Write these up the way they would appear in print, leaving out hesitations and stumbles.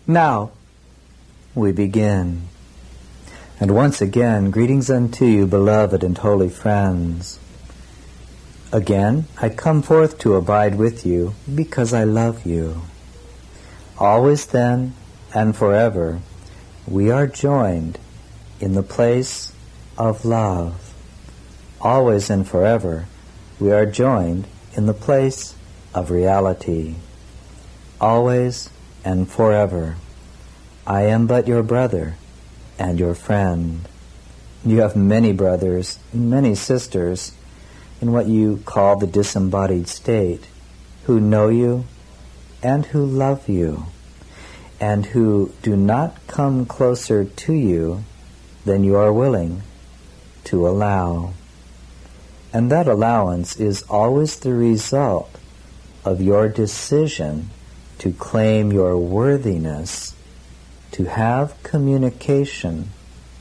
Now we begin. And once again, greetings unto you, beloved and holy friends. Again, I come forth to abide with you because I love you. Always then and forever, we are joined in the place of love. Always and forever, we are joined in the place of reality. Always and forever, I am but your brother and your friend. You have many brothers, many sisters, in what you call the disembodied state, who know you and who love you, and who do not come closer to you than you are willing to allow. And that allowance is always the result of your decision to claim your worthiness to have communication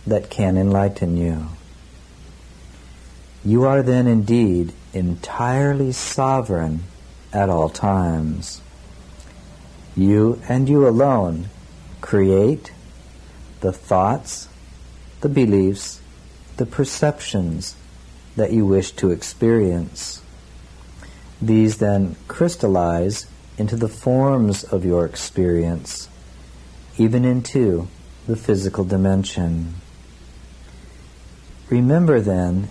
that can enlighten you. You are then indeed entirely sovereign at all times. You and you alone create the thoughts, the beliefs, the perceptions that you wish to experience. These then crystallize into the forms of your experience, even into the physical dimension. Remember then,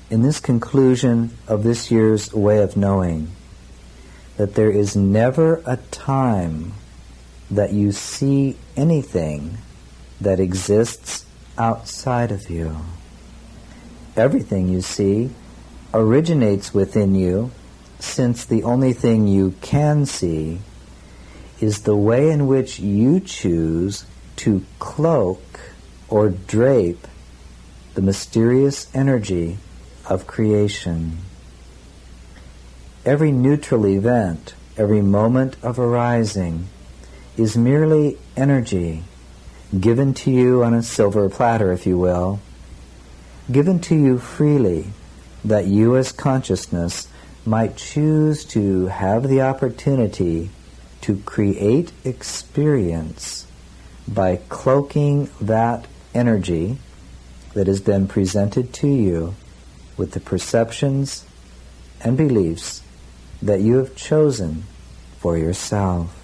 in this conclusion of this year's way of knowing, that there is never a time that you see anything that exists outside of you. Everything you see originates within you, since the only thing you can see is the way in which you choose to cloak or drape the mysterious energy of creation. Every neutral event, every moment of arising, is merely energy, given to you on a silver platter, if you will, given to you freely, that you as consciousness might choose to have the opportunity to create experience by cloaking that energy that has been presented to you with the perceptions and beliefs that you have chosen for yourself.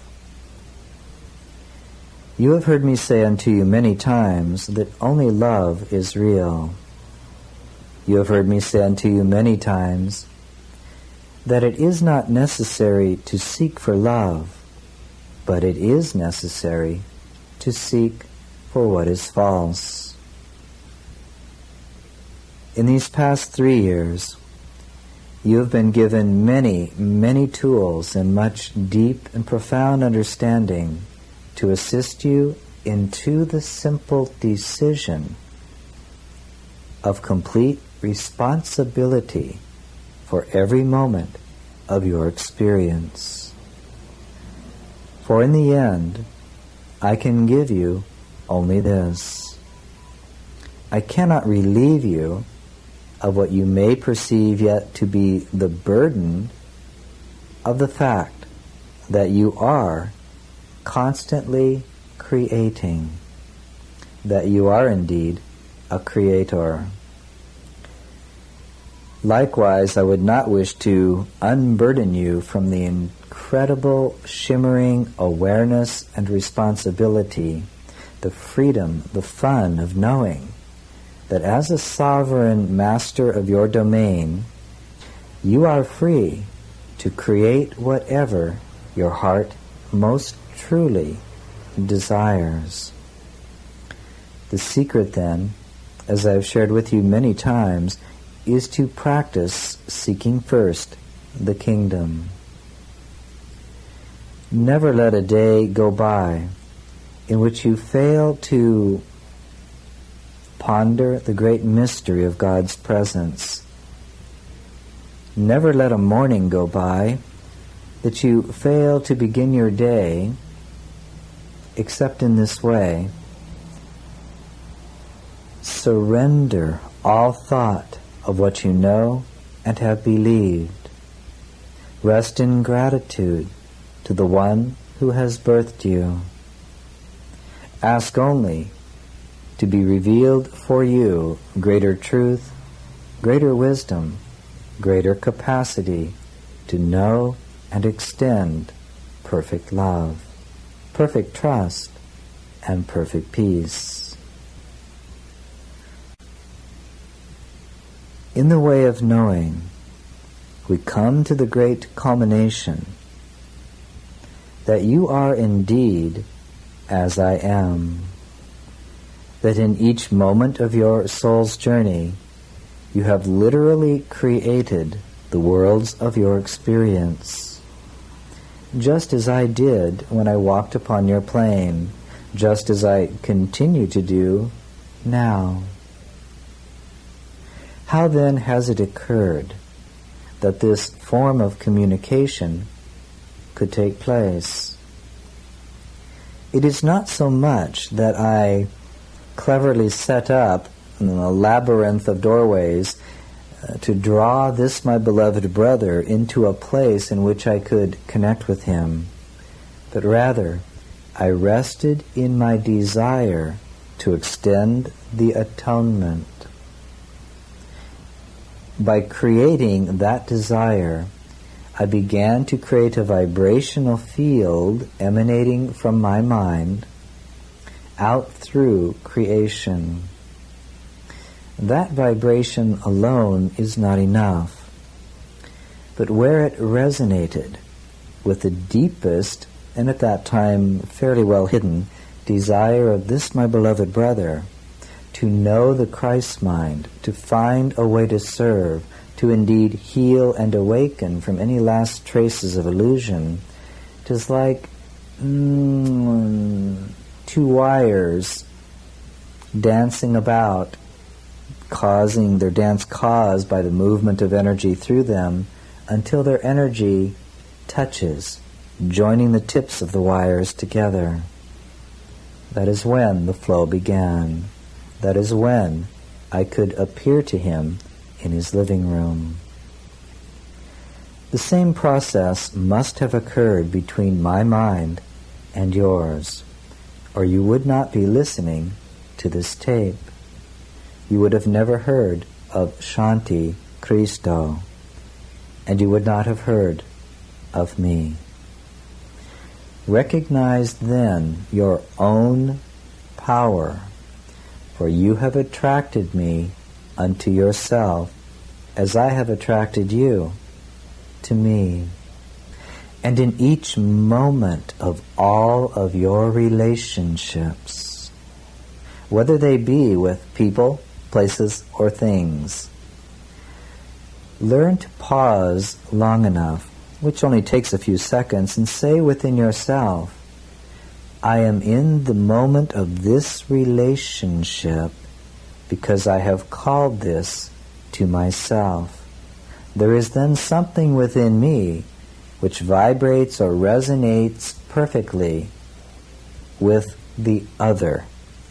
You have heard me say unto you many times that only love is real. You have heard me say unto you many times that it is not necessary to seek for love, but it is necessary to seek for what is false. In these past 3 years, you have been given many, many tools and much deep and profound understanding to assist you into the simple decision of complete responsibility for every moment of your experience. For in the end, I can give you only this. I cannot relieve you of what you may perceive yet to be the burden of the fact that you are constantly creating, that you are indeed a creator. Likewise, I would not wish to unburden you from the incredible, shimmering awareness and responsibility, the freedom, the fun of knowing that as a sovereign master of your domain, you are free to create whatever your heart most truly desires. The secret then, as I have shared with you many times, is to practice seeking first the kingdom. Never let a day go by in which you fail to ponder the great mystery of God's presence. Never let a morning go by that you fail to begin your day except in this way. Surrender all thought of what you know and have believed. Rest in gratitude to the one who has birthed you. Ask only to be revealed for you greater truth, greater wisdom, greater capacity to know and extend perfect love, perfect trust, and perfect peace. In the way of knowing, we come to the great culmination that you are indeed as I am, that in each moment of your soul's journey you have literally created the worlds of your experience, just as I did when I walked upon your plane, just as I continue to do now. How then has it occurred that this form of communication could take place? It is not so much that I cleverly set up a labyrinth of doorways to draw this my beloved brother into a place in which I could connect with him, but rather I rested in my desire to extend the atonement. By creating that desire, I began to create a vibrational field emanating from my mind out through creation. That vibration alone is not enough, but where it resonated with the deepest, and at that time fairly well hidden, desire of this my beloved brother, to know the Christ mind, to find a way to serve, to indeed heal and awaken from any last traces of illusion, it is like two wires dancing about, causing their dance caused by the movement of energy through them, until their energy touches, joining the tips of the wires together. That is when the flow began. That is when I could appear to him in his living room. The same process must have occurred between my mind and yours, or you would not be listening to this tape. You would have never heard of Shanti Cristo, and you would not have heard of me. Recognize then your own power, for you have attracted me unto yourself, as I have attracted you to me. And in each moment of all of your relationships, whether they be with people, places, or things, learn to pause long enough, which only takes a few seconds, and say within yourself, I am in the moment of this relationship because I have called this to myself. There is then something within me which vibrates or resonates perfectly with the other.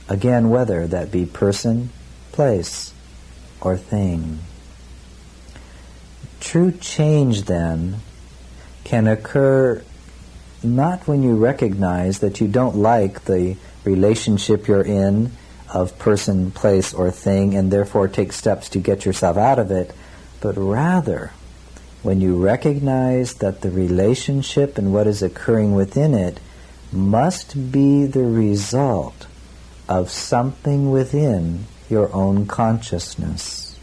Again, whether that be person, place, or thing. True change, then, can occur not when you recognize that you don't like the relationship you're in of person, place, or thing, and therefore take steps to get yourself out of it, but rather when you recognize that the relationship and what is occurring within it must be the result of something within your own consciousness.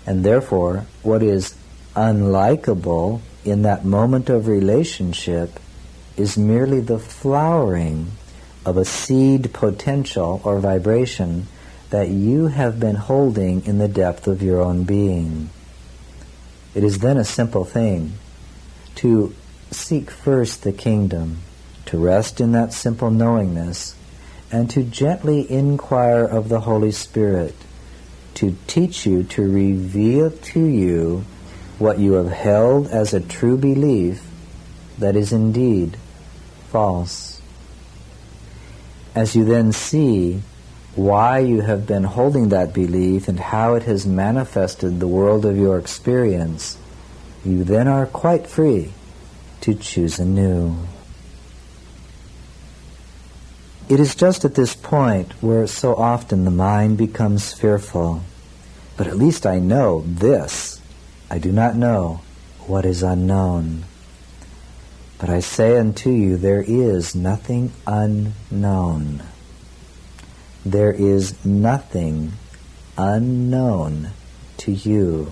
And therefore, what is unlikable in that moment of relationship is merely the flowering of a seed potential or vibration that you have been holding in the depth of your own being. It is then a simple thing to seek first the kingdom, to rest in that simple knowingness, and to gently inquire of the Holy Spirit to teach you, to reveal to you what you have held as a true belief that is indeed false. As you then see why you have been holding that belief and how it has manifested the world of your experience, you then are quite free to choose anew. It is just at this point where so often the mind becomes fearful. But at least I know this. I do not know what is unknown. But I say unto you, there is nothing unknown. There is nothing unknown to you.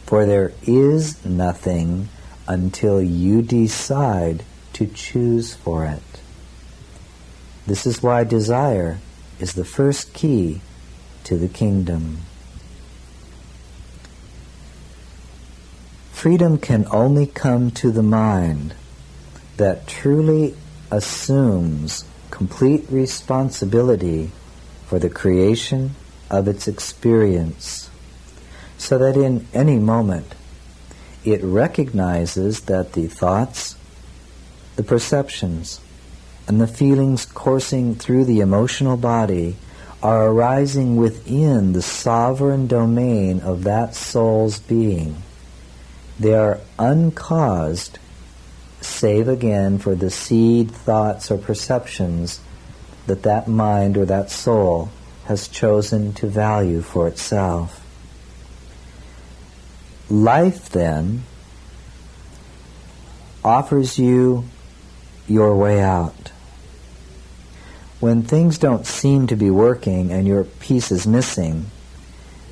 For there is nothing until you decide to choose for it. This is why desire is the first key to the kingdom. Freedom can only come to the mind that truly assumes complete responsibility for the creation of its experience, so that in any moment it recognizes that the thoughts, the perceptions, and the feelings coursing through the emotional body are arising within the sovereign domain of that soul's being. They are uncaused, save again for the seed thoughts or perceptions that that mind or that soul has chosen to value for itself. Life, then, offers you your way out. When things don't seem to be working and your piece is missing,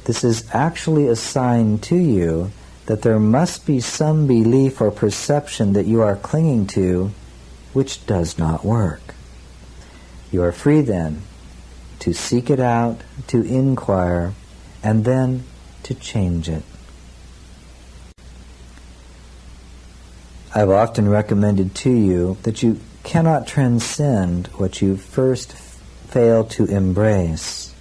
this is actually a sign to you that there must be some belief or perception that you are clinging to which does not work. You are free then to seek it out, to inquire, and then to change it. I've often recommended to you that you cannot transcend what you first fail to embrace.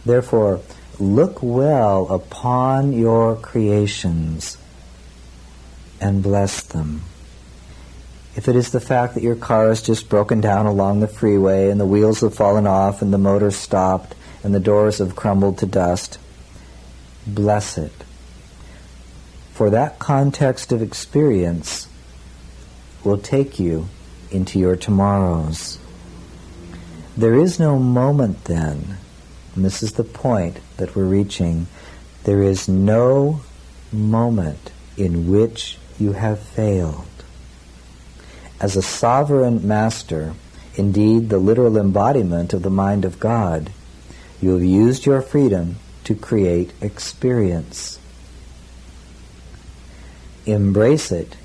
Therefore, look well upon your creations and bless them. If it is the fact that your car is just broken down along the freeway and the wheels have fallen off and the motor stopped and the doors have crumbled to dust, bless it. For that context of experience will take you into your tomorrows. There is no moment then, and this is the point that we're reaching, there is no moment in which you have failed. As a sovereign master, indeed the literal embodiment of the mind of God, you have used your freedom to create experience. Embrace it.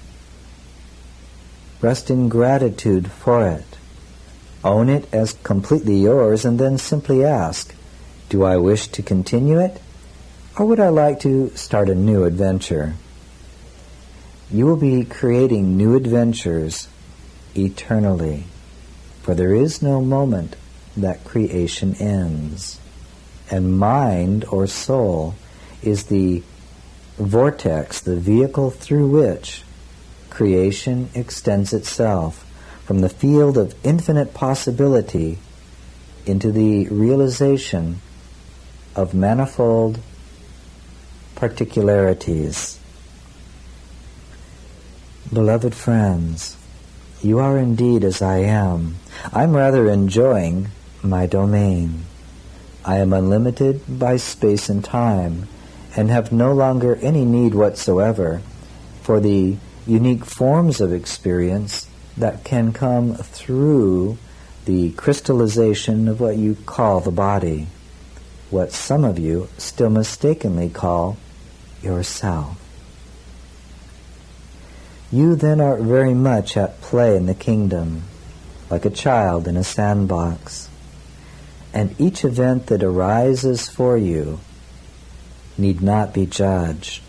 Rest in gratitude for it. Own it as completely yours, and then simply ask, do I wish to continue it, or would I like to start a new adventure? You will be creating new adventures eternally, for there is no moment that creation ends. And mind or soul is the vortex, the vehicle through which creation extends itself from the field of infinite possibility into the realization of manifold particularities. Beloved friends, you are indeed as I am. I'm rather enjoying my domain. I am unlimited by space and time, and have no longer any need whatsoever for the unique forms of experience that can come through the crystallization of what you call the body, what some of you still mistakenly call yourself. You then are very much at play in the kingdom, like a child in a sandbox, and each event that arises for you need not be judged.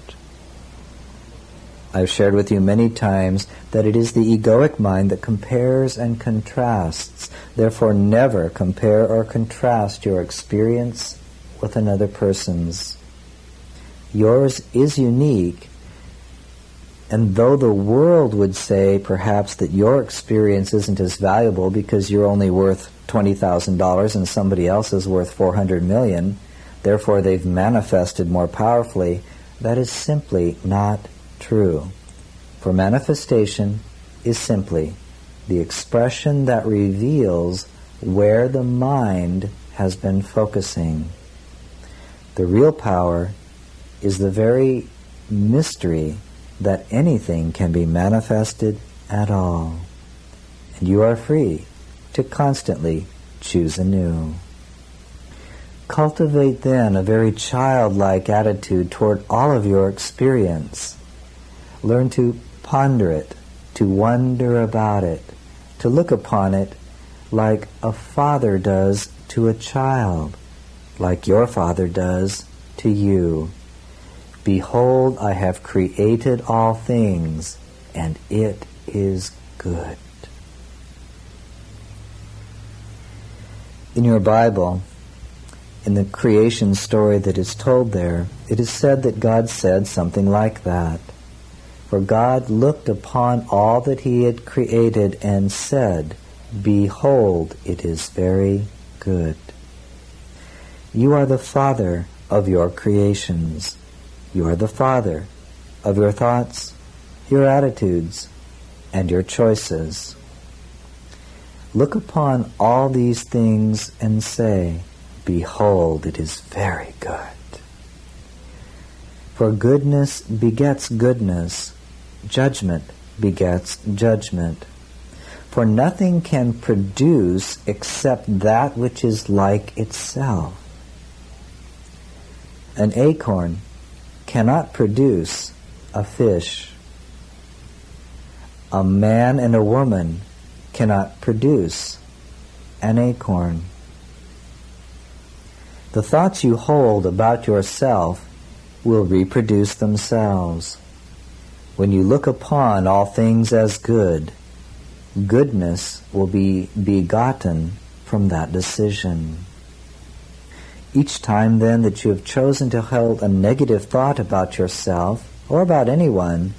I've shared with you many times that it is the egoic mind that compares and contrasts. Therefore, never compare or contrast your experience with another person's. Yours is unique, and though the world would say perhaps that your experience isn't as valuable because you're only worth $20,000 and somebody else is worth $400 million, therefore they've manifested more powerfully, that is simply not true. For manifestation is simply the expression that reveals where the mind has been focusing. The real power is the very mystery that anything can be manifested at all. And you are free to constantly choose anew. Cultivate then a very childlike attitude toward all of your experience. Learn to ponder it, to wonder about it, to look upon it like a father does to a child, like your Father does to you. Behold, I have created all things, and it is good. In your Bible, in the creation story that is told there, it is said that God said something like that. For God looked upon all that he had created and said, Behold, it is very good. You are the Father of your creations. You are the Father of your thoughts, your attitudes, and your choices. Look upon all these things and say, Behold, it is very good. For goodness begets goodness, judgment begets judgment. For nothing can produce except that which is like itself. An acorn cannot produce a fish. A man and a woman cannot produce an acorn. The thoughts you hold about yourself will reproduce themselves. When you look upon all things as good, goodness will be begotten from that decision. Each time then that you have chosen to hold a negative thought about yourself or about anyone,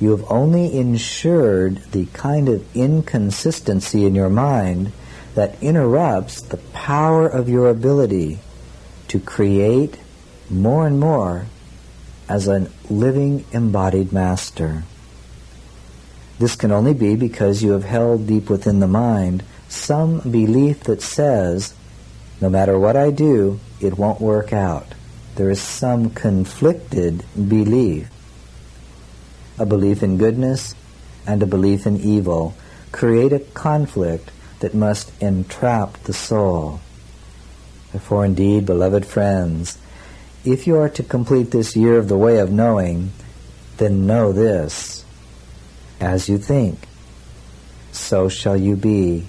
you have only ensured the kind of inconsistency in your mind that interrupts the power of your ability to create more and more as a living embodied master. This can only be because you have held deep within the mind some belief that says, no matter what I do, it won't work out. There is some conflicted belief. A belief in goodness and a belief in evil create a conflict that must entrap the soul. Therefore, indeed, beloved friends, if you are to complete this year of the way of knowing, then know this: as you think, so shall you be.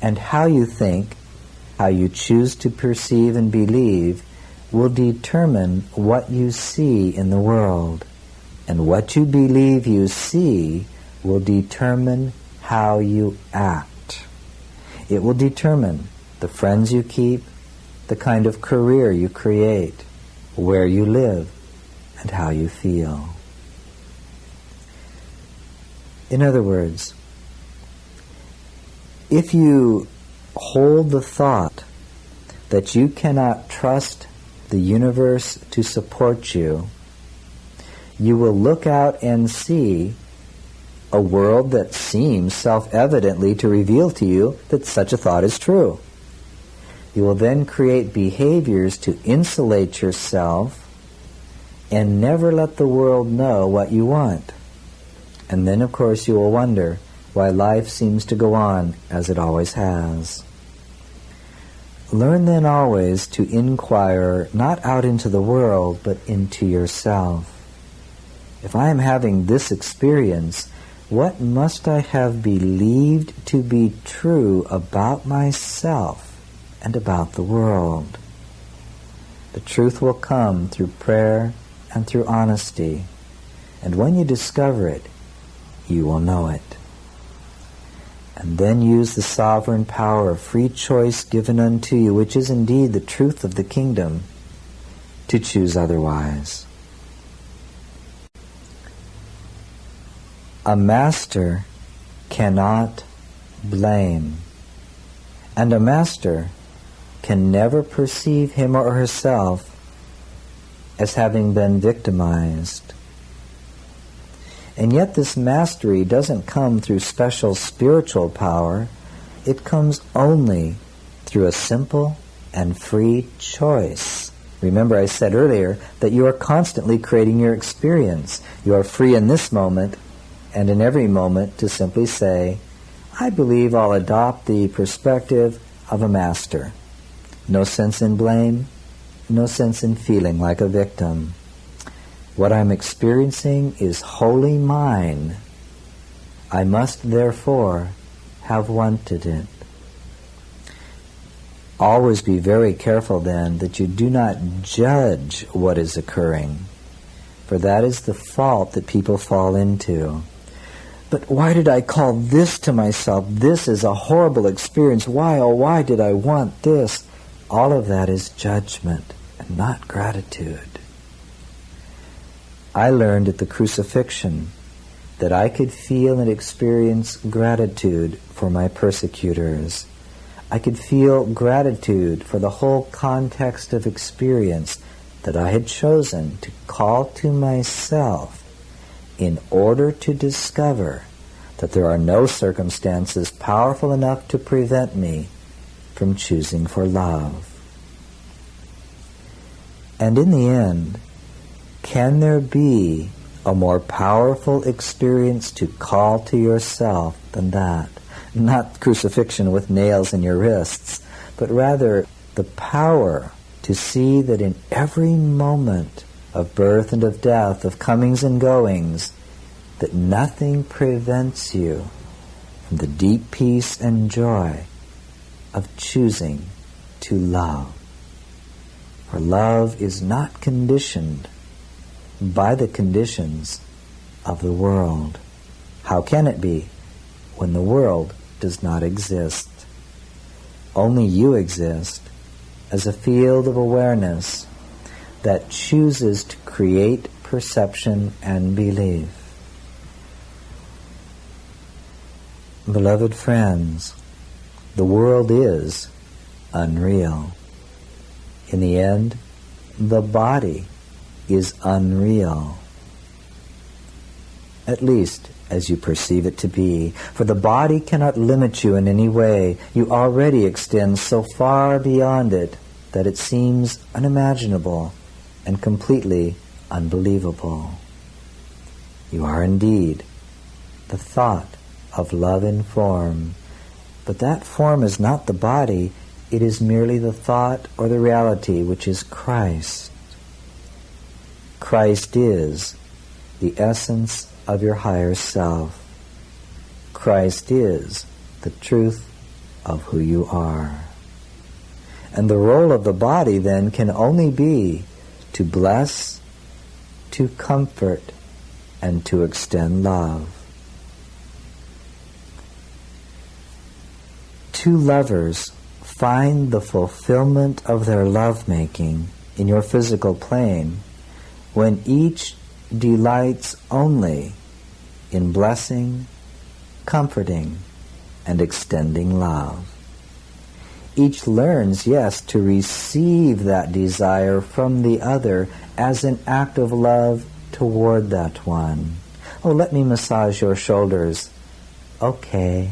And how you think, how you choose to perceive and believe, will determine what you see in the world. And what you believe you see will determine how you act. It will determine the friends you keep, the kind of career you create, where you live, and how you feel. In other words, if you hold the thought that you cannot trust the universe to support you, you will look out and see a world that seems self-evidently to reveal to you that such a thought is true. You will then create behaviors to insulate yourself and never let the world know what you want. And then, of course, you will wonder why life seems to go on as it always has. Learn then always to inquire not out into the world, but into yourself. If I am having this experience, what must I have believed to be true about myself and about the world? The truth will come through prayer and through honesty, and when you discover it, you will know it. And then use the sovereign power of free choice given unto you, which is indeed the truth of the kingdom, to choose otherwise. A master cannot blame, and a master can never perceive him or herself as having been victimized. And yet this mastery doesn't come through special spiritual power. It comes only through a simple and free choice. Remember, I said earlier that you are constantly creating your experience. You are free in this moment and in every moment to simply say, I believe I'll adopt the perspective of a master. No sense in blame, no sense in feeling like a victim. What I'm experiencing is wholly mine. I must therefore have wanted it. Always be very careful then that you do not judge what is occurring, for that is the fault that people fall into. But why did I call this to myself? This is a horrible experience. Why, oh why did I want this? All of that is judgment and not gratitude. I learned at the crucifixion that I could feel and experience gratitude for my persecutors. I could feel gratitude for the whole context of experience that I had chosen to call to myself in order to discover that there are no circumstances powerful enough to prevent me from choosing for love. And in the end, can there be a more powerful experience to call to yourself than that? Not crucifixion with nails in your wrists, but rather the power to see that in every moment of birth and of death, of comings and goings, that nothing prevents you from the deep peace and joy of choosing to love. For love is not conditioned by the conditions of the world. How can it be when the world does not exist? Only you exist as a field of awareness that chooses to create perception and belief. Beloved friends, the world is unreal. In the end, the body is unreal, at least as you perceive it to be. For the body cannot limit you in any way. You already extend so far beyond it that it seems unimaginable and completely unbelievable. You are indeed the thought of love in form, but that form is not the body. It is merely the thought or the reality, which is Christ. Christ is the essence of your higher self. Christ is the truth of who you are. And the role of the body then can only be to bless, to comfort, and to extend love. Two lovers find the fulfillment of their lovemaking in your physical plane when each delights only in blessing, comforting, and extending love. Each learns, yes, to receive that desire from the other as an act of love toward that one. Oh, let me massage your shoulders. Okay.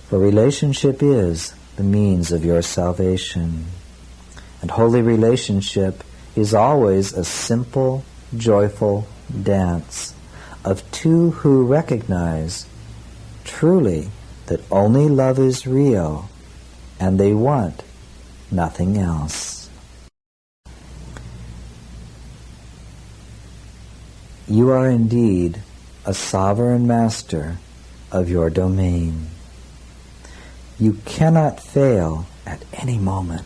For relationship is the means of your salvation. And holy relationship is always a simple, joyful dance of two who recognize truly that only love is real and they want nothing else. You are indeed a sovereign master of your domain. You cannot fail at any moment.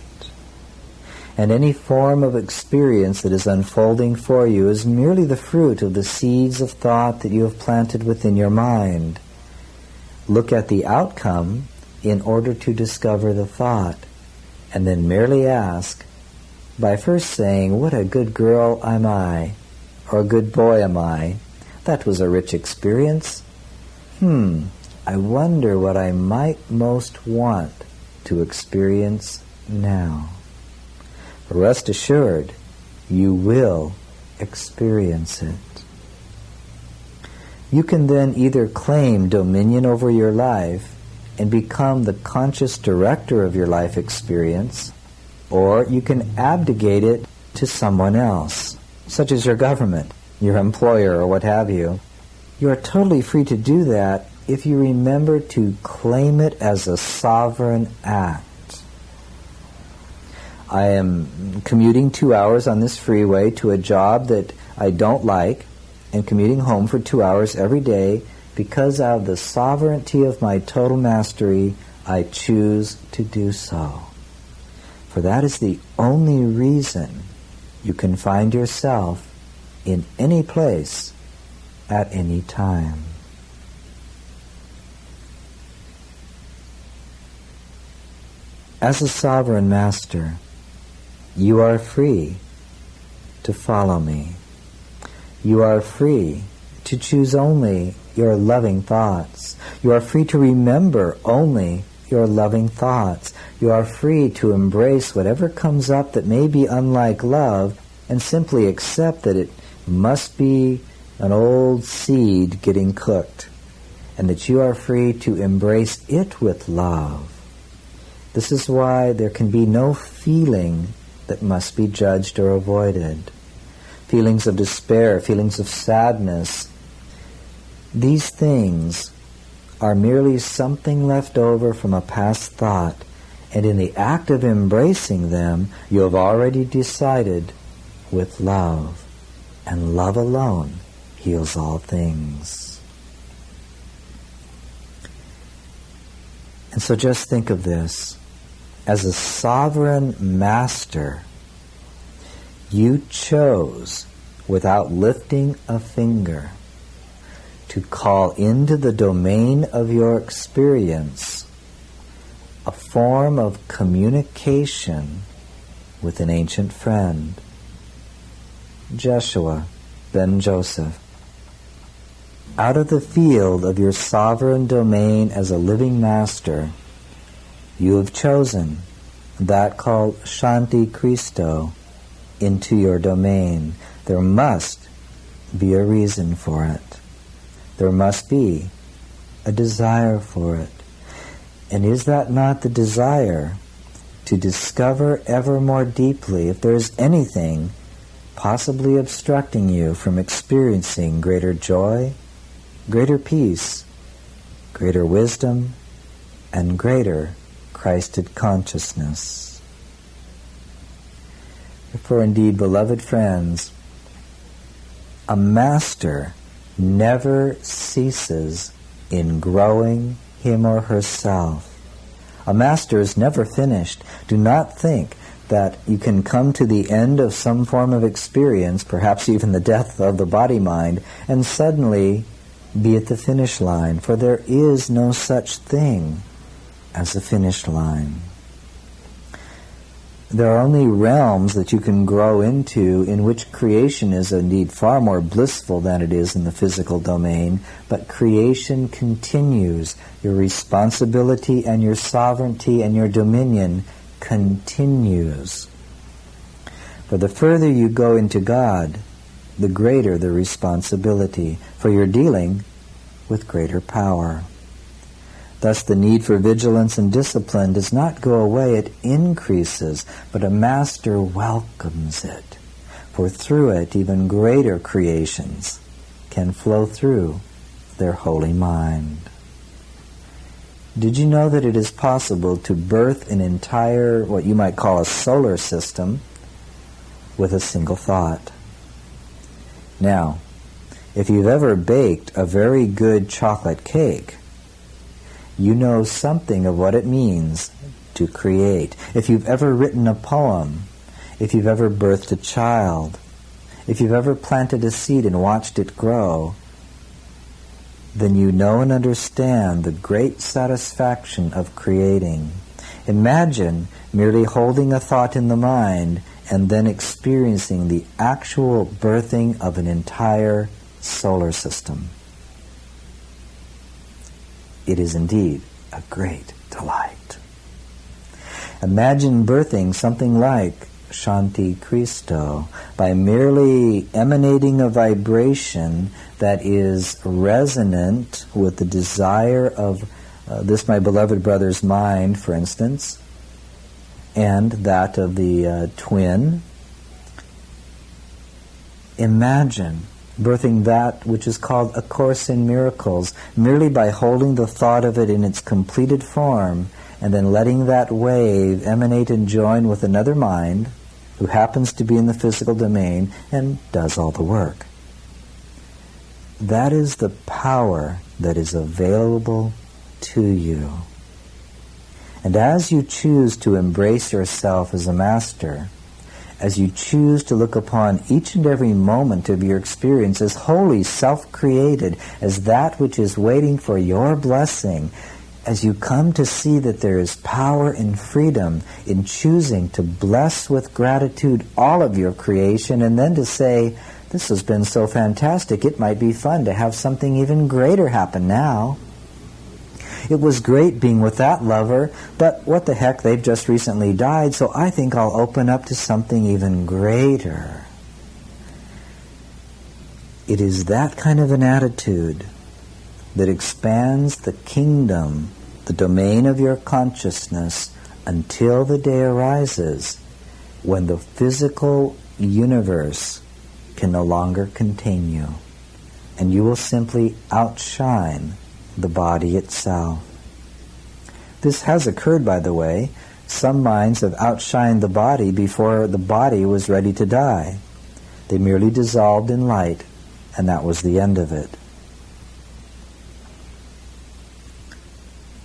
And any form of experience that is unfolding for you is merely the fruit of the seeds of thought that you have planted within your mind. Look at the outcome in order to discover the thought, and then merely ask by first saying, what a good girl am I, or a good boy am I. That was a rich experience. I wonder what I might most want to experience now. Rest assured, you will experience it. You can then either claim dominion over your life and become the conscious director of your life experience, or you can abdicate it to someone else, such as your government, your employer, or what have you. You are totally free to do that if you remember to claim it as a sovereign act. I am commuting 2 hours on this freeway to a job that I don't like, and commuting home for 2 hours every day because of the sovereignty of my total mastery. I choose to do so. For that is the only reason you can find yourself in any place at any time. As a sovereign master, you are free to follow me. You are free to choose only your loving thoughts. You are free to remember only your loving thoughts. You are free to embrace whatever comes up that may be unlike love and simply accept that it must be an old seed getting cooked, and that you are free to embrace it with love. This is why there can be no feeling that must be judged or avoided. Feelings of despair, feelings of sadness, these things are merely something left over from a past thought, and in the act of embracing them, you have already decided with love, and love alone heals all things. And so just think of this. As a sovereign master, you chose, without lifting a finger, to call into the domain of your experience a form of communication with an ancient friend, Jeshua ben Joseph. Out of the field of your sovereign domain as a living master, you have chosen that called Shanti Christo into your domain. There must be a reason for it. There must be a desire for it. And is that not the desire to discover ever more deeply if there is anything possibly obstructing you from experiencing greater joy, greater peace, greater wisdom, and greater Christed consciousness? For indeed, beloved friends, a master never ceases in growing him or herself. A master is never finished. Do not think that you can come to the end of some form of experience, perhaps even the death of the body-mind, and suddenly be at the finish line, for there is no such thing as a finish line. There are only realms that you can grow into in which creation is indeed far more blissful than it is in the physical domain, but creation continues. Your responsibility and your sovereignty and your dominion continues. For the further you go into God, the greater the responsibility, for you're dealing with greater power. Thus the need for vigilance and discipline does not go away, it increases, but a master welcomes it, for through it even greater creations can flow through their holy mind. Did you know that it is possible to birth an entire, what you might call a solar system, with a single thought? Now, if you've ever baked a very good chocolate cake, you know something of what it means to create. If you've ever written a poem, if you've ever birthed a child, if you've ever planted a seed and watched it grow, then you know and understand the great satisfaction of creating. Imagine merely holding a thought in the mind and then experiencing the actual birthing of an entire solar system. It is indeed a great delight. Imagine birthing something like Shanti Christo, by merely emanating a vibration that is resonant with the desire of this my beloved brother's mind, for instance, and that of the twin. Imagine birthing that which is called A Course in Miracles, merely by holding the thought of it in its completed form, and then letting that wave emanate and join with another mind who happens to be in the physical domain and does all the work. That is the power that is available to you. And as you choose to embrace yourself as a master, as you choose to look upon each and every moment of your experience as wholly self-created, as that which is waiting for your blessing, as you come to see that there is power and freedom in choosing to bless with gratitude all of your creation, and then to say, this has been so fantastic, it might be fun to have something even greater happen now. It was great being with that lover, but what the heck, they've just recently died, so I think I'll open up to something even greater. It is that kind of an attitude that expands the kingdom, the domain of your consciousness, until the day arises when the physical universe can no longer contain you, and you will simply outshine the body itself. This has occurred, by the way. Some minds have outshined the body before the body was ready to die. They merely dissolved in light, and that was the end of it.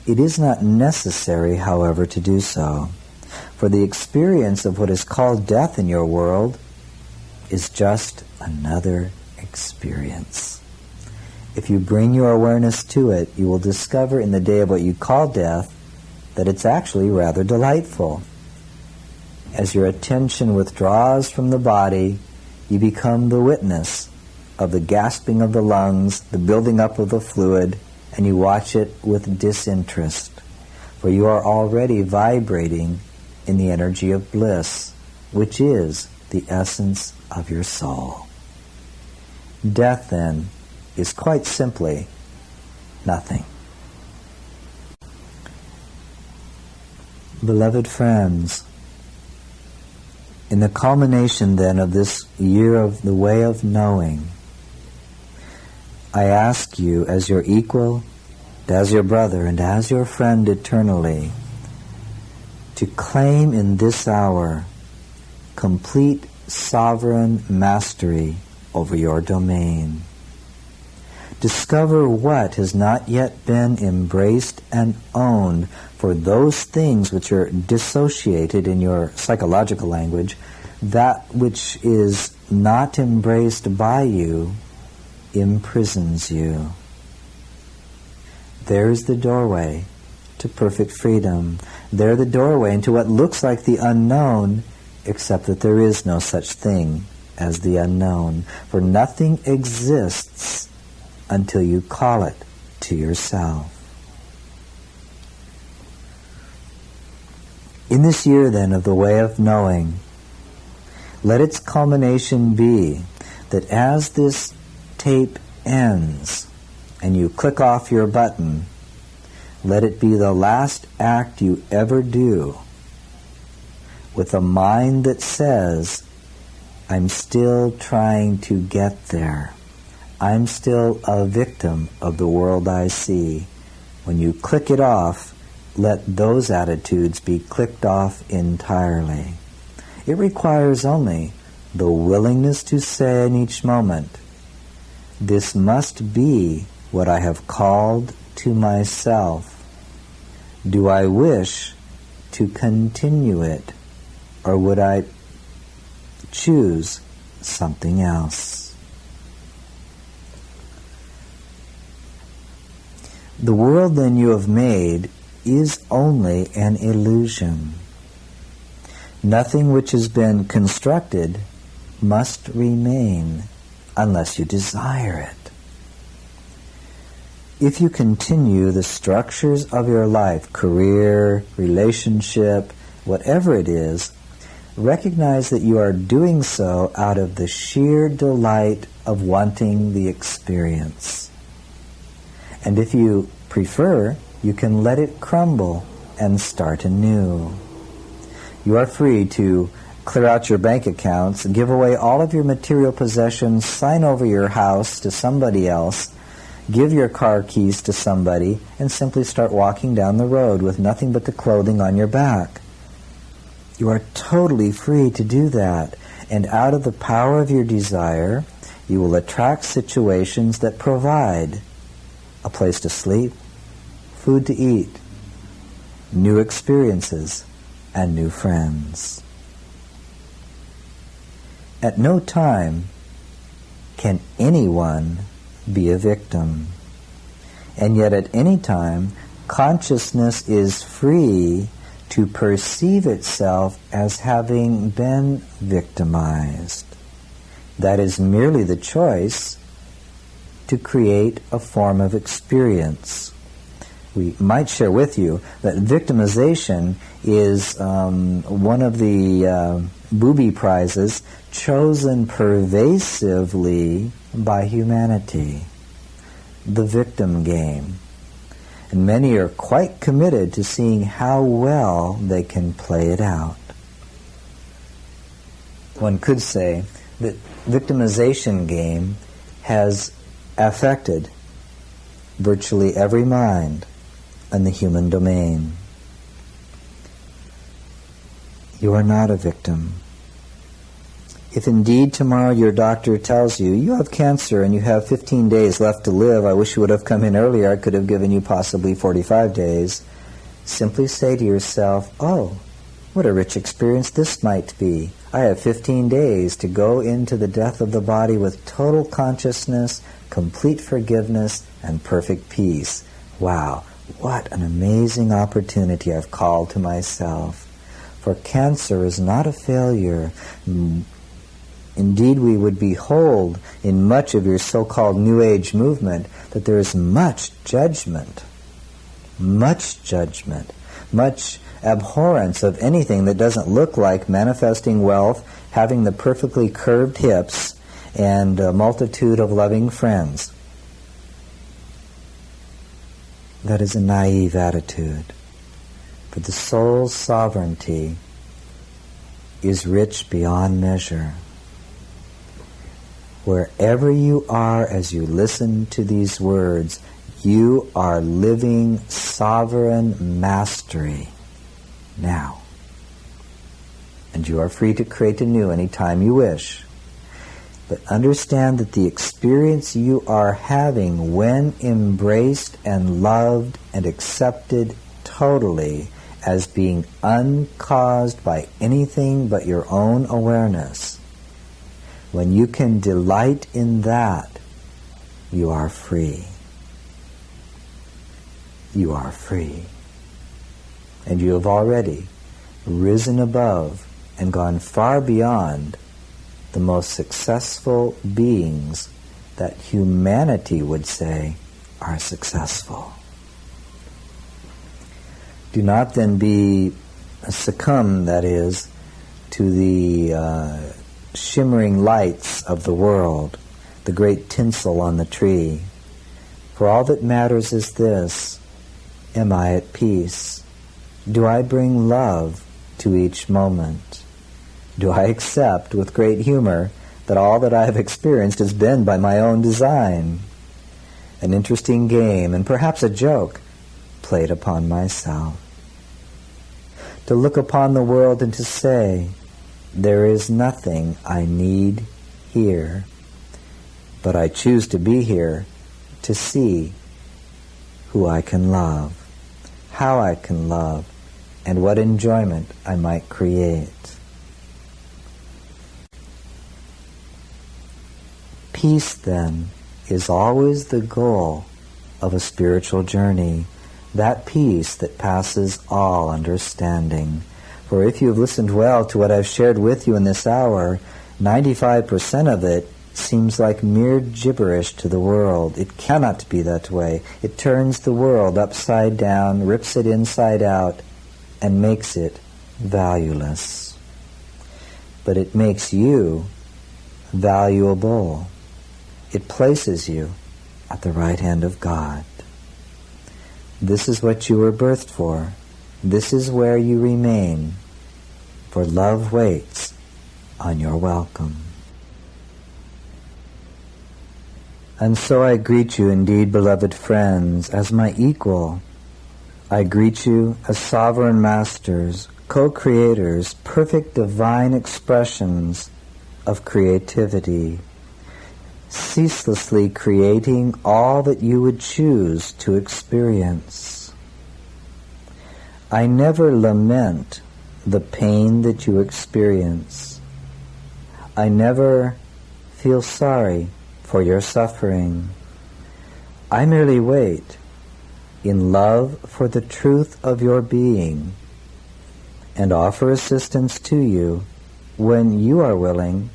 It is not necessary, however, to do so, for the experience of what is called death in your world is just another experience. If you bring your awareness to it, you will discover in the day of what you call death that it's actually rather delightful. As your attention withdraws from the body, you become the witness of the gasping of the lungs, the building up of the fluid, and you watch it with disinterest, for you are already vibrating in the energy of bliss, which is the essence of your soul. Death, then, is quite simply nothing. Beloved friends, in the culmination then of this year of the way of knowing, I ask you as your equal, as your brother, and as your friend eternally, to claim in this hour complete sovereign mastery over your domain. Discover what has not yet been embraced and owned, for those things which are dissociated in your psychological language, that which is not embraced by you imprisons you. There's the doorway to perfect freedom. There the doorway into what looks like the unknown, except that there is no such thing as the unknown, for nothing exists until you call it to yourself. In this year, then, of the way of knowing, let its culmination be that as this tape ends and you click off your button, let it be the last act you ever do with a mind that says, I'm still trying to get there. I'm still a victim of the world I see. When you click it off, let those attitudes be clicked off entirely. It requires only the willingness to say in each moment, this must be what I have called to myself. Do I wish to continue it, or would I choose something else? The world then you have made is only an illusion. Nothing which has been constructed must remain unless you desire it. If you continue the structures of your life, career, relationship, whatever it is, recognize that you are doing so out of the sheer delight of wanting the experience. And if you prefer, you can let it crumble and start anew. You are free to clear out your bank accounts, give away all of your material possessions, sign over your house to somebody else, give your car keys to somebody, and simply start walking down the road with nothing but the clothing on your back. You are totally free to do that, and out of the power of your desire, you will attract situations that provide a place to sleep, food to eat, new experiences, and new friends. At no time can anyone be a victim. And yet at any time, consciousness is free to perceive itself as having been victimized. That is merely the choice to create a form of experience. We might share with you that victimization is one of the booby prizes chosen pervasively by humanity, the victim game. And many are quite committed to seeing how well they can play it out. One could say that victimization game has affected virtually every mind in the human domain. You are not a victim. If indeed tomorrow your doctor tells you, you have cancer and you have 15 days left to live, I wish you would have come in earlier, I could have given you possibly 45 days, simply say to yourself, oh, what a rich experience this might be. I have 15 days to go into the death of the body with total consciousness, complete forgiveness, and perfect peace. Wow, what an amazing opportunity I've called to myself. For cancer is not a failure. Indeed, we would behold in much of your so-called New Age movement that there is much judgment, much abhorrence of anything that doesn't look like manifesting wealth, having the perfectly curved hips, and a multitude of loving friends. That is a naive attitude. For the soul's sovereignty is rich beyond measure. Wherever you are as you listen to these words, you are living sovereign mastery now. And you are free to create anew any time you wish. But understand that the experience you are having when embraced and loved and accepted totally as being uncaused by anything but your own awareness, when you can delight in that, you are free. You are free. And you have already risen above and gone far beyond the most successful beings that humanity would say are successful. Do not then succumb, that is, to the shimmering lights of the world, the great tinsel on the tree. For all that matters is this: am I at peace? Do I bring love to each moment? Do I accept with great humor that all that I have experienced has been by my own design? An interesting game, and perhaps a joke, played upon myself. To look upon the world and to say, there is nothing I need here, but I choose to be here to see who I can love, how I can love, and what enjoyment I might create. Peace, then, is always the goal of a spiritual journey, that peace that passes all understanding. For if you have listened well to what I've shared with you in this hour, 95% of it seems like mere gibberish to the world. It cannot be that way. It turns the world upside down, rips it inside out, and makes it valueless. but it makes you valuable. It places you at the right hand of God. This is what you were birthed for. This is where you remain, for love waits on your welcome. And so I greet you indeed, beloved friends, as my equal. I greet you as sovereign masters, co-creators, perfect divine expressions of creativity, ceaselessly creating all that you would choose to experience. I never lament the pain that you experience. I never feel sorry for your suffering. I merely wait in love for the truth of your being and offer assistance to you when you are willing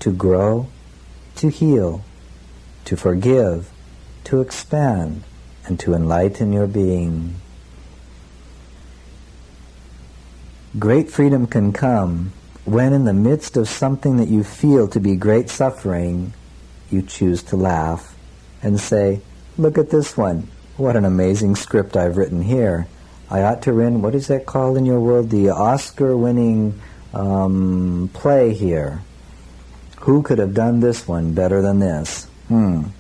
to grow, to heal, to forgive, to expand, and to enlighten your being. Great freedom can come when in the midst of something that you feel to be great suffering, you choose to laugh and say, look at this one. What an amazing script I've written here. I ought to win, what is that called in your world? The Oscar-winning play here. Who could have done this one better than this? And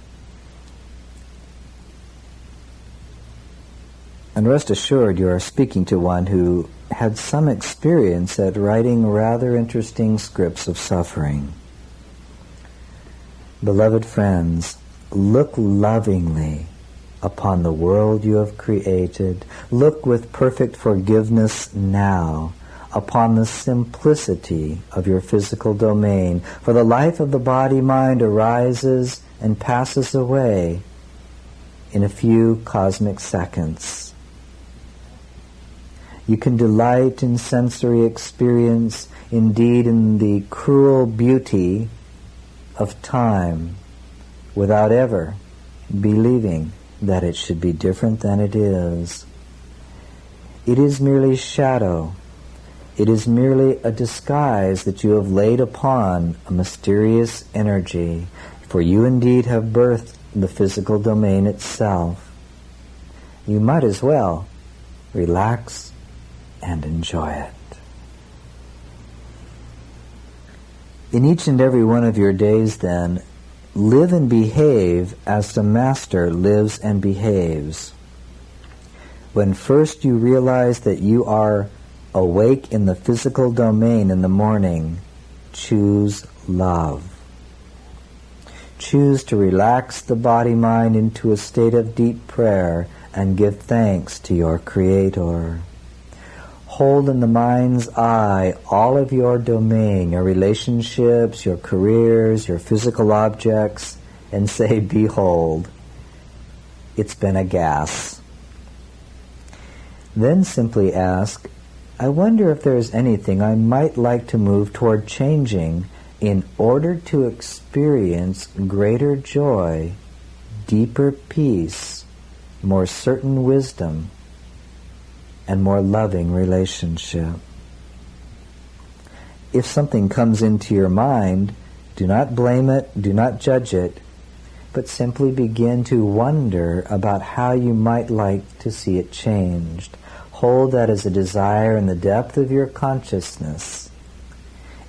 rest assured, you are speaking to one who had some experience at writing rather interesting scripts of suffering. Beloved friends, look lovingly upon the world you have created. Look with perfect forgiveness now upon the simplicity of your physical domain, for the life of the body-mind arises and passes away in a few cosmic seconds. You can delight in sensory experience, indeed in the cruel beauty of time, without ever believing that it should be different than it is. It is merely shadow. It is merely a disguise that you have laid upon a mysterious energy, for you indeed have birthed the physical domain itself. You might as well relax and enjoy it. In each and every one of your days, then, live and behave as the Master lives and behaves. When first you realize that you are awake in the physical domain in the morning, choose love. Choose to relax the body-mind into a state of deep prayer and give thanks to your Creator. Hold in the mind's eye all of your domain, your relationships, your careers, your physical objects, and say, behold, it's been a gas. Then simply ask, I wonder if there is anything I might like to move toward changing in order to experience greater joy, deeper peace, more certain wisdom, and more loving relationship. If something comes into your mind, do not blame it, do not judge it, but simply begin to wonder about how you might like to see it changed. Hold that as a desire in the depth of your consciousness.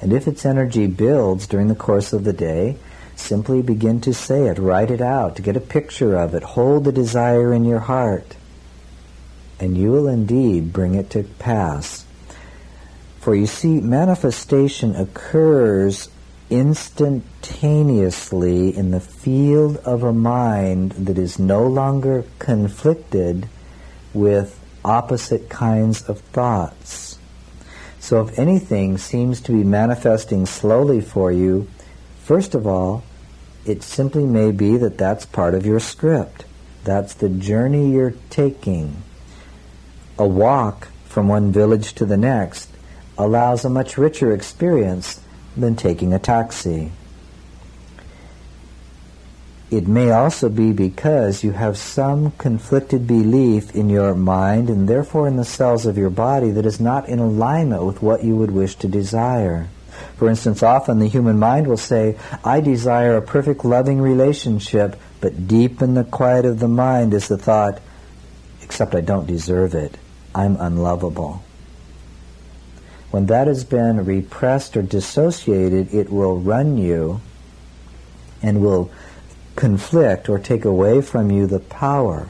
And if its energy builds during the course of the day, simply begin to say it, write it out, to get a picture of it. Hold the desire in your heart, and you will indeed bring it to pass. For you see, manifestation occurs instantaneously in the field of a mind that is no longer conflicted with opposite kinds of thoughts. So if anything seems to be manifesting slowly for you, first of all, it simply may be that that's part of your script. That's the journey you're taking. A walk from one village to the next allows a much richer experience than taking a taxi. It may also be because you have some conflicted belief in your mind and therefore in the cells of your body that is not in alignment with what you would wish to desire. For instance, often the human mind will say, I desire a perfect loving relationship, but deep in the quiet of the mind is the thought, except I don't deserve it. I'm unlovable. When that has been repressed or dissociated, it will run you and will conflict or take away from you the power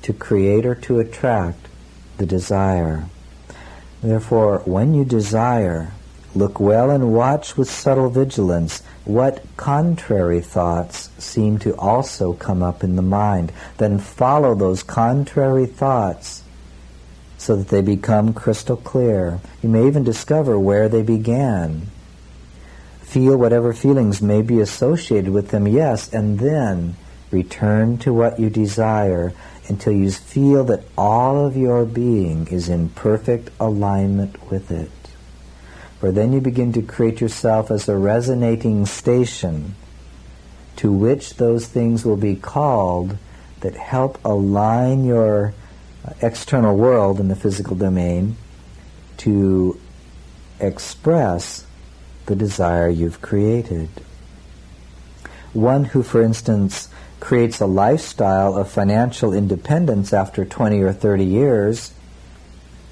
to create or to attract the desire. Therefore, when you desire, look well and watch with subtle vigilance what contrary thoughts seem to also come up in the mind. Then follow those contrary thoughts so that they become crystal clear. You may even discover where they began. Feel whatever feelings may be associated with them, yes, and then return to what you desire until you feel that all of your being is in perfect alignment with it. For then you begin to create yourself as a resonating station to which those things will be called that help align your external world in the physical domain to express the desire you've created. One who, for instance, creates a lifestyle of financial independence after 20 or 30 years,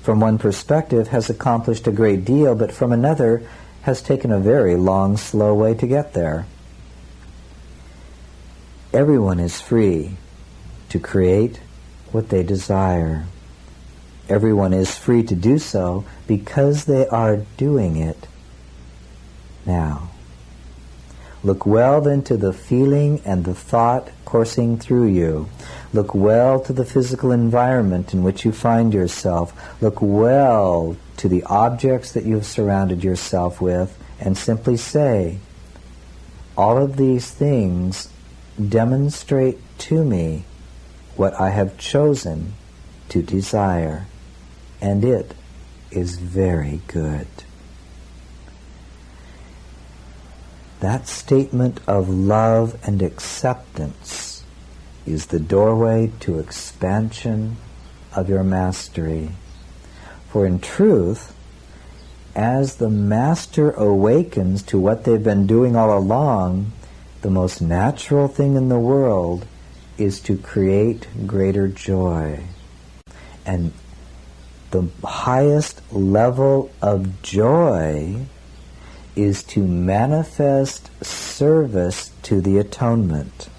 from one perspective has accomplished a great deal, but from another has taken a very long, slow way to get there. Everyone is free to create what they desire. Everyone is free to do so because they are doing it now. Look well then to the feeling and the thought coursing through you. Look well to the physical environment in which you find yourself. Look well to the objects that you have surrounded yourself with, and simply say, all of these things demonstrate to me what I have chosen to desire, and it is very good. That statement of love and acceptance is the doorway to expansion of your mastery. For in truth, as the master awakens to what they've been doing all along, the most natural thing in the world is to create greater joy. And the highest level of joy is to manifest service to the atonement.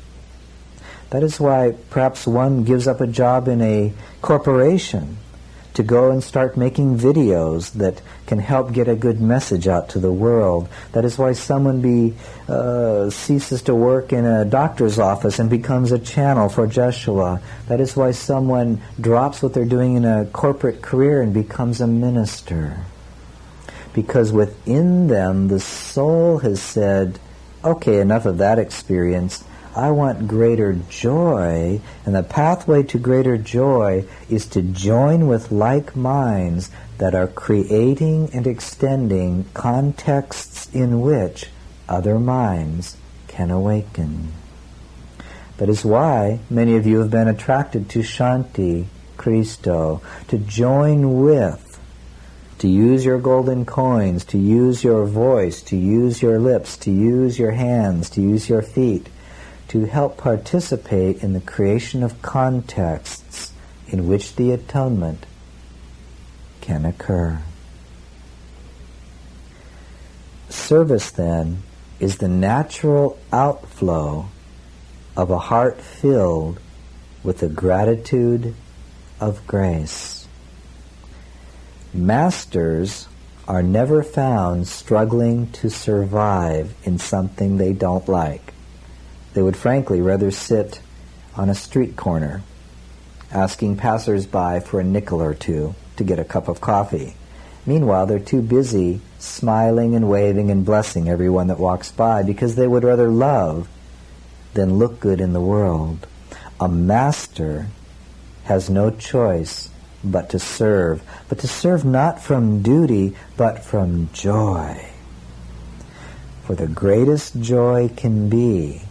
That is why perhaps one gives up a job in a corporation to go and start making videos that can help get a good message out to the world. That is why someone ceases to work in a doctor's office and becomes a channel for Jeshua. That is why someone drops what they're doing in a corporate career and becomes a minister. Because within them the soul has said, okay, enough of that experience. I want greater joy, and the pathway to greater joy is to join with like minds that are creating and extending contexts in which other minds can awaken. That is why many of you have been attracted to Shanti, Christo, to join with, to use your golden coins, to use your voice, to use your lips, to use your hands, to use your feet, to help participate in the creation of contexts in which the atonement can occur. Service, then, is the natural outflow of a heart filled with the gratitude of grace. Masters are never found struggling to survive in something they don't like. They would frankly rather sit on a street corner asking passers-by for a nickel or two to get a cup of coffee. Meanwhile, they're too busy smiling and waving and blessing everyone that walks by because they would rather love than look good in the world. A master has no choice but to serve not from duty, but from joy. For the greatest joy can be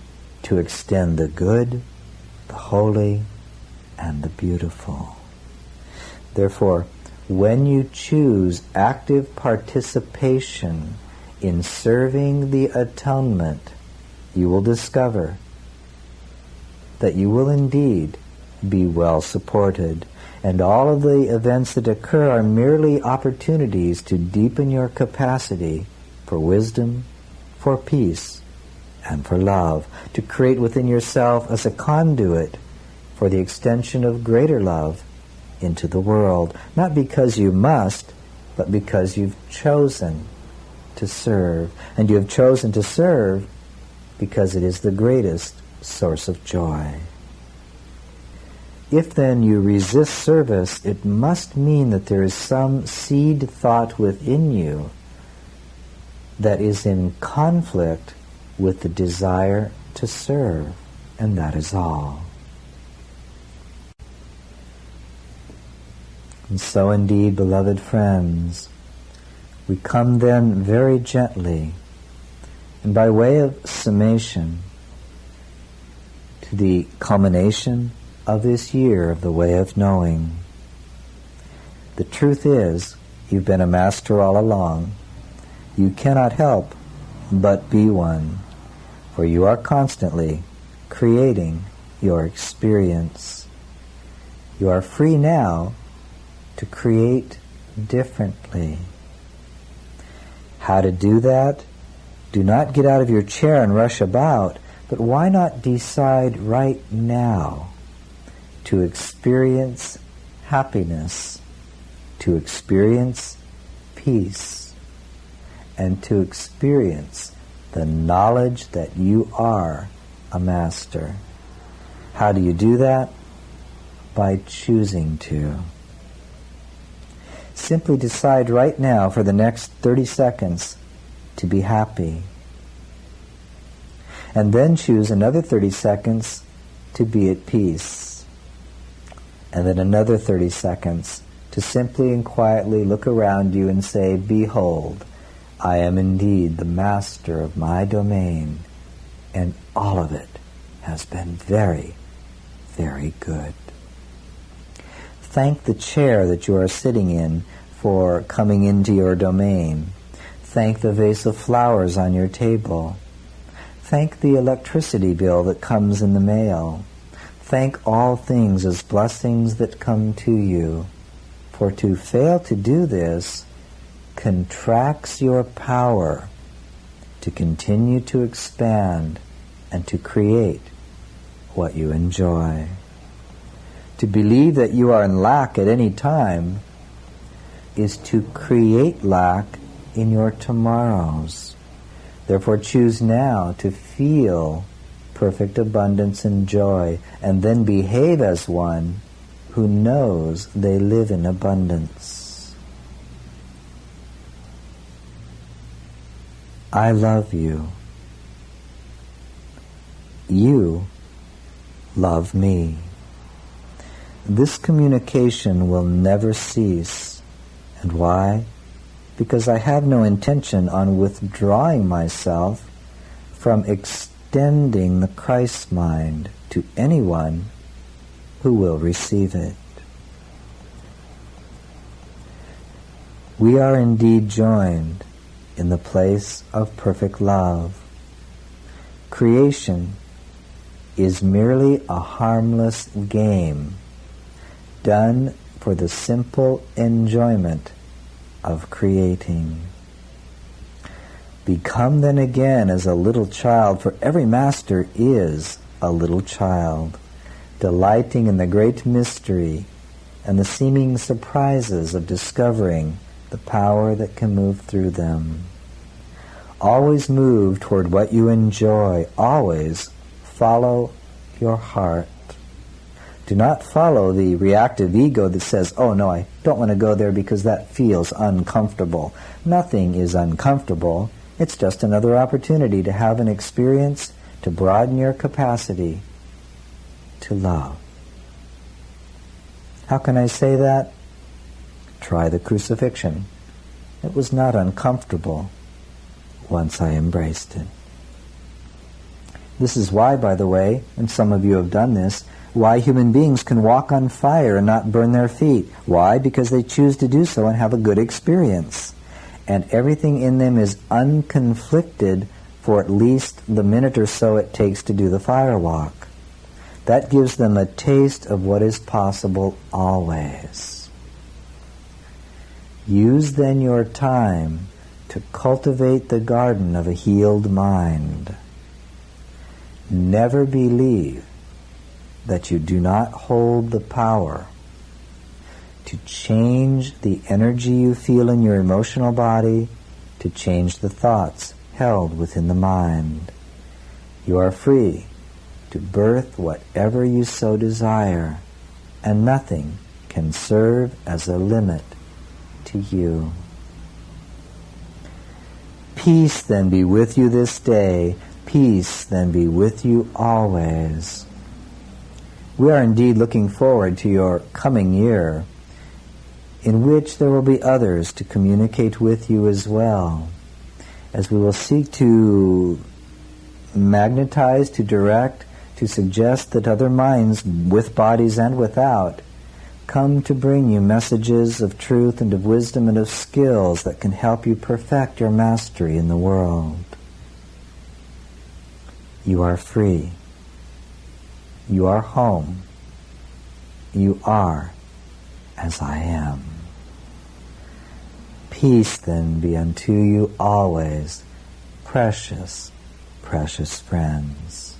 to extend the good, the holy, and the beautiful. Therefore, when you choose active participation in serving the atonement, you will discover that you will indeed be well supported, and all of the events that occur are merely opportunities to deepen your capacity for wisdom, for peace, and for love, to create within yourself as a conduit for the extension of greater love into the world, not because you must, but because you've chosen to serve. And you have chosen to serve because it is the greatest source of joy. If then you resist service, it must mean that there is some seed thought within you that is in conflict with the desire to serve, and that is all. And so indeed, beloved friends, we come then very gently, and by way of summation, to the culmination of this year of the way of knowing. The truth is, you've been a master all along. You cannot help but be one, for you are constantly creating your experience. You are free now to create differently. How to do that? Do not get out of your chair and rush about, but why not decide right now to experience happiness, to experience peace, and to experience the knowledge that you are a master. How do you do that? By choosing to. Simply decide right now for the next 30 seconds to be happy. And then choose another 30 seconds to be at peace. And then another 30 seconds to simply and quietly look around you and say, "Behold, I am indeed the master of my domain, and all of it has been very, very good." Thank the chair that you are sitting in for coming into your domain. Thank the vase of flowers on your table. Thank the electricity bill that comes in the mail. Thank all things as blessings that come to you. For to fail to do this contracts your power to continue to expand and to create what you enjoy. To believe that you are in lack at any time is to create lack in your tomorrows. Therefore, choose now to feel perfect abundance and joy, and then behave as one who knows they live in abundance. I love you. You love me. This communication will never cease. And why? Because I have no intention on withdrawing myself from extending the Christ mind to anyone who will receive it. We are indeed joined in the place of perfect love. Creation is merely a harmless game done for the simple enjoyment of creating. Become then again as a little child, for every master is a little child, delighting in the great mystery and the seeming surprises of discovering the power that can move through them. Always move toward what you enjoy. Always follow your heart. Do not follow the reactive ego that says, "Oh no, I don't want to go there because that feels uncomfortable." Nothing is uncomfortable. It's just another opportunity to have an experience to broaden your capacity to love. How can I say that? Try the crucifixion. It was not uncomfortable once I embraced it. This is why, by the way, and some of you have done this, Why human beings can walk on fire and not burn their feet. Why? Because they choose to do so and have a good experience. And everything in them is unconflicted for at least the minute or so it takes to do the fire walk. That gives them a taste of what is possible always. Use then your time to cultivate the garden of a healed mind. Never believe that you do not hold the power to change the energy you feel in your emotional body, to change the thoughts held within the mind. You are free to birth whatever you so desire, and nothing can serve as a limit to you. Peace then be with you this day. Peace then be with you always. We are indeed looking forward to your coming year, in which there will be others to communicate with you as well, as we will seek to magnetize, to direct, to suggest that other minds, with bodies and without, come to bring you messages of truth and of wisdom and of skills that can help you perfect your mastery in the world. You are free. You are home. You are as I am. Peace then be unto you always, precious, precious friends.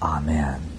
Amen.